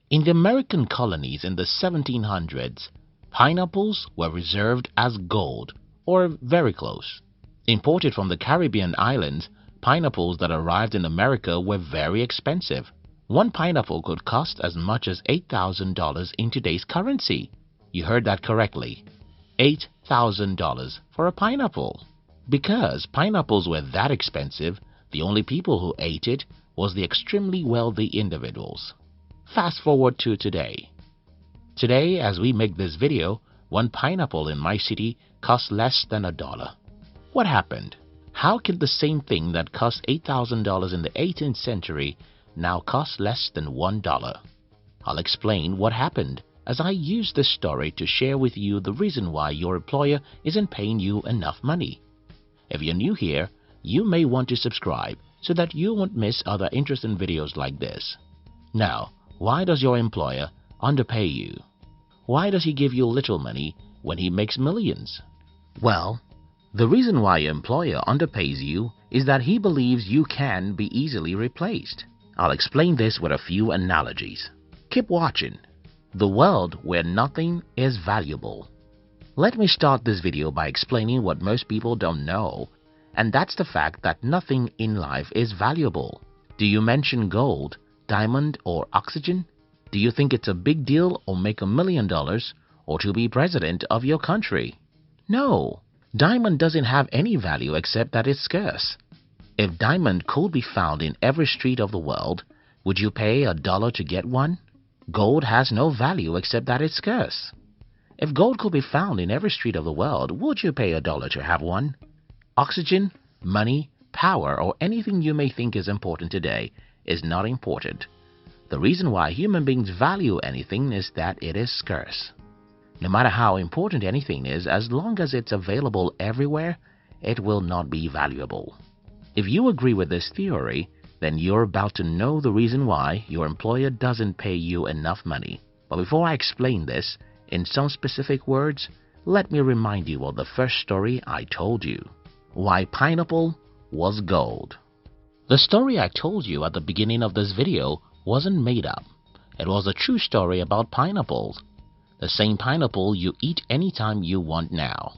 In the American colonies in the 1700s, pineapples were reserved as gold, or very close. Imported from the Caribbean islands, pineapples that arrived in America were very expensive. One pineapple could cost as much as $8,000 in today's currency. You heard that correctly. $8,000 for a pineapple. Because pineapples were that expensive, the only people who ate it was the extremely wealthy individuals. Fast forward to today. Today, as we make this video, one pineapple in my city costs less than $1. What happened? How can the same thing that cost $8,000 in the 18th century now cost less than $1? I'll explain what happened as I use this story to share with you the reason why your employer isn't paying you enough money. If you're new here, you may want to subscribe so that you won't miss other interesting videos like this. Now, why does your employer underpay you? Why does he give you little money when he makes millions? Well, the reason why your employer underpays you is that he believes you can be easily replaced. I'll explain this with a few analogies. Keep watching. The world where nothing is valuable. Let me start this video by explaining what most people don't know, and that's the fact that nothing in life is valuable. Do you mention gold, diamond, or oxygen? Do you think it's a big deal or make $1 million or to be president of your country? No, diamond doesn't have any value except that it's scarce. If diamond could be found in every street of the world, would you pay $1 to get one? Gold has no value except that it's scarce. If gold could be found in every street of the world, would you pay $1 to have one? Oxygen, money, power, or anything you may think is important today is not important. The reason why human beings value anything is that it is scarce. No matter how important anything is, as long as it's available everywhere, it will not be valuable. If you agree with this theory, then you're about to know the reason why your employer doesn't pay you enough money. But before I explain this in some specific words, let me remind you of the first story I told you. Why pineapple was gold. The story I told you at the beginning of this video wasn't made up. It was a true story about pineapples. The same pineapple you eat anytime you want now.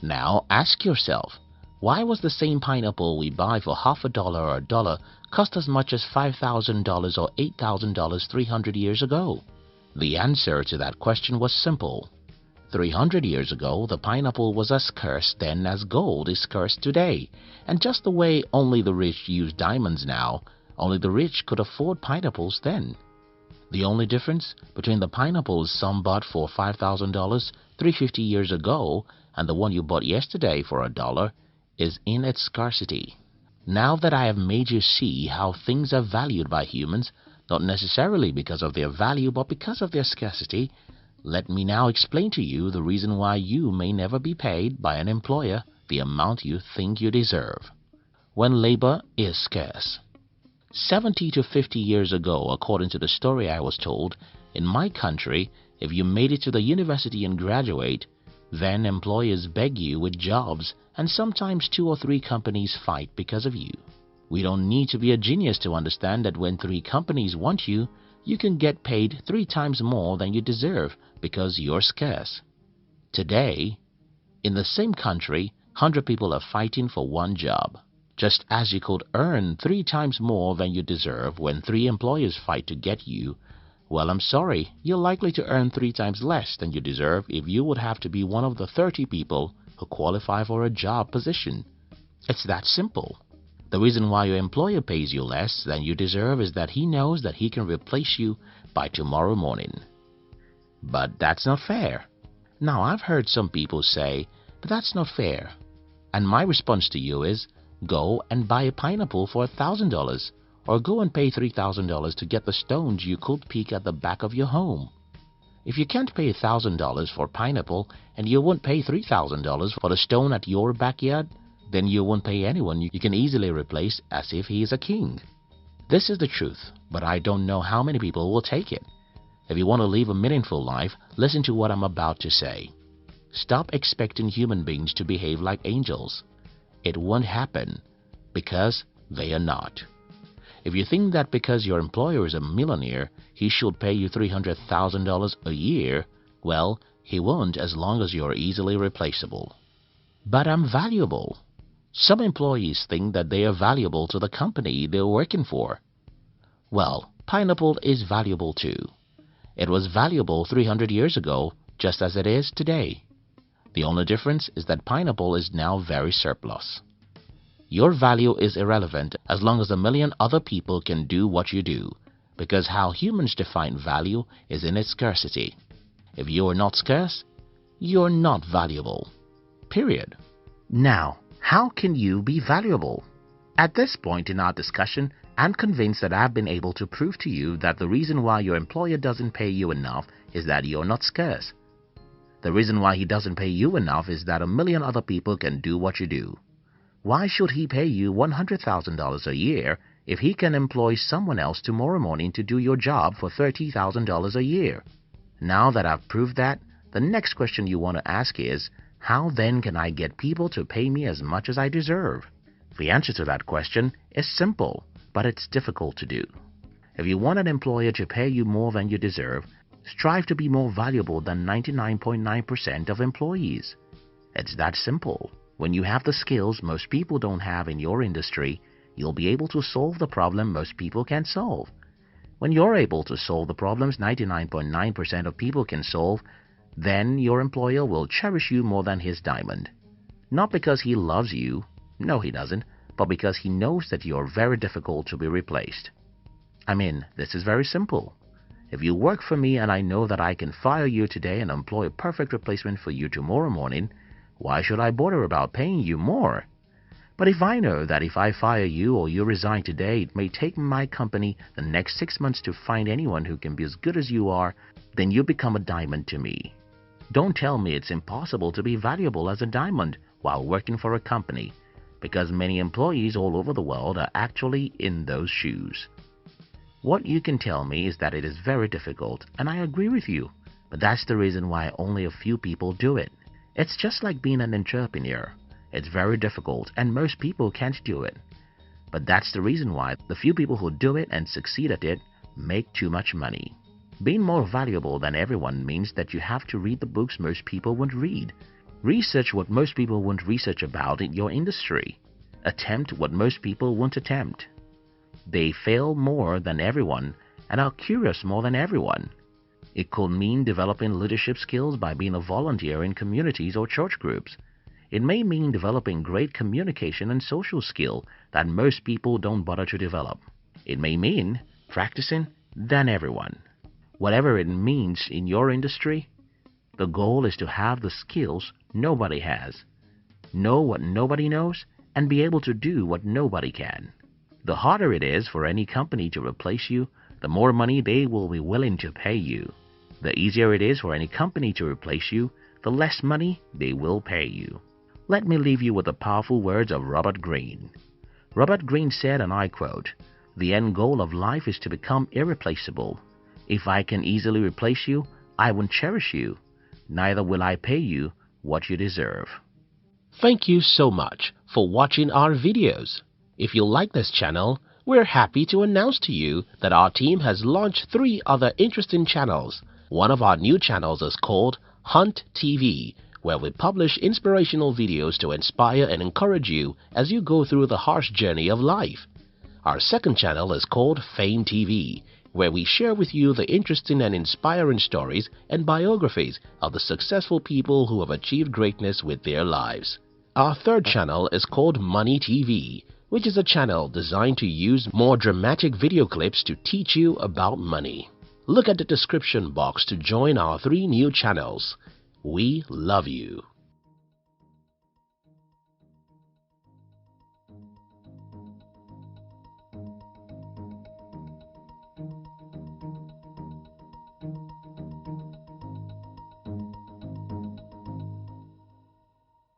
Now ask yourself, why was the same pineapple we buy for half $1 or $1 cost as much as $5,000 or $8,000 300 years ago? The answer to that question was simple. 300 years ago, the pineapple was as scarce then as gold is scarce today. And just the way only the rich use diamonds now, only the rich could afford pineapples then. The only difference between the pineapples some bought for $5,000 350 years ago and the one you bought yesterday for $1 is in its scarcity. Now that I have made you see how things are valued by humans, not necessarily because of their value but because of their scarcity, let me now explain to you the reason why you may never be paid by an employer the amount you think you deserve. When labor is scarce. 70 to 50 years ago, according to the story I was told, in my country, if you made it to the university and graduate, then employers beg you with jobs and sometimes 2 or 3 companies fight because of you. We don't need to be a genius to understand that when 3 companies want you, you can get paid 3 times more than you deserve because you're scarce. Today, in the same country, 100 people are fighting for one job. Just as you could earn 3 times more than you deserve when 3 employers fight to get you, well, I'm sorry, you're likely to earn 3 times less than you deserve if you would have to be one of the 30 people who qualify for a job position. It's that simple. The reason why your employer pays you less than you deserve is that he knows that he can replace you by tomorrow morning. But that's not fair. Now, I've heard some people say, but that's not fair. And my response to you is, go and buy a pineapple for $1,000 or go and pay $3,000 to get the stones you could pick at the back of your home. If you can't pay $1,000 for pineapple and you won't pay $3,000 for the stone at your backyard, then you won't pay anyone you can easily replace as if he is a king. This is the truth, but I don't know how many people will take it. If you want to live a meaningful life, listen to what I'm about to say. Stop expecting human beings to behave like angels. It won't happen because they are not. If you think that because your employer is a millionaire, he should pay you $300,000 a year, well, he won't as long as you're easily replaceable. But I'm valuable. Some employees think that they are valuable to the company they're working for. Well, pineapple is valuable too. It was valuable 300 years ago, just as it is today. The only difference is that pineapple is now very surplus. Your value is irrelevant as long as a million other people can do what you do, because how humans define value is in its scarcity. If you are not scarce, you're not valuable. Period. Now, how can you be valuable? At this point in our discussion, I'm convinced that I've been able to prove to you that the reason why your employer doesn't pay you enough is that you're not scarce. The reason why he doesn't pay you enough is that a million other people can do what you do. Why should he pay you $100,000 a year if he can employ someone else tomorrow morning to do your job for $30,000 a year? Now that I've proved that, the next question you want to ask is, how then can I get people to pay me as much as I deserve? The answer to that question is simple, but it's difficult to do. If you want an employer to pay you more than you deserve, strive to be more valuable than 99.9% of employees. It's that simple. When you have the skills most people don't have in your industry, you'll be able to solve the problem most people can't solve. When you're able to solve the problems 99.9% of people can solve, then your employer will cherish you more than his diamond. Not because he loves you, no he doesn't, but because he knows that you're very difficult to be replaced. I mean, this is very simple. If you work for me and I know that I can fire you today and employ a perfect replacement for you tomorrow morning, why should I bother about paying you more? But if I know that if I fire you or you resign today, it may take my company the next 6 months to find anyone who can be as good as you are, then you become a diamond to me. Don't tell me it's impossible to be valuable as a diamond while working for a company, because many employees all over the world are actually in those shoes. What you can tell me is that it is very difficult, and I agree with you, but that's the reason why only a few people do it. It's just like being an entrepreneur. It's very difficult, and most people can't do it. But that's the reason why the few people who do it and succeed at it make too much money. Being more valuable than everyone means that you have to read the books most people won't read. Research what most people won't research about in your industry. Attempt what most people won't attempt. They fail more than everyone and are curious more than everyone. It could mean developing leadership skills by being a volunteer in communities or church groups. It may mean developing great communication and social skill that most people don't bother to develop. It may mean practicing than everyone. Whatever it means in your industry, the goal is to have the skills nobody has, know what nobody knows, and be able to do what nobody can. The harder it is for any company to replace you, the more money they will be willing to pay you. The easier it is for any company to replace you, the less money they will pay you. Let me leave you with the powerful words of Robert Greene. Robert Greene said, and I quote, "The end goal of life is to become irreplaceable. If I can easily replace you, I won't cherish you. Neither will I pay you what you deserve." Thank you so much for watching our videos. If you like this channel, we're happy to announce to you that our team has launched 3 other interesting channels. One of our new channels is called Hunt TV, where we publish inspirational videos to inspire and encourage you as you go through the harsh journey of life. Our second channel is called Fame TV, where we share with you the interesting and inspiring stories and biographies of the successful people who have achieved greatness with their lives. Our third channel is called Money TV, which is a channel designed to use more dramatic video clips to teach you about money. Look at the description box to join our 3 new channels. We love you.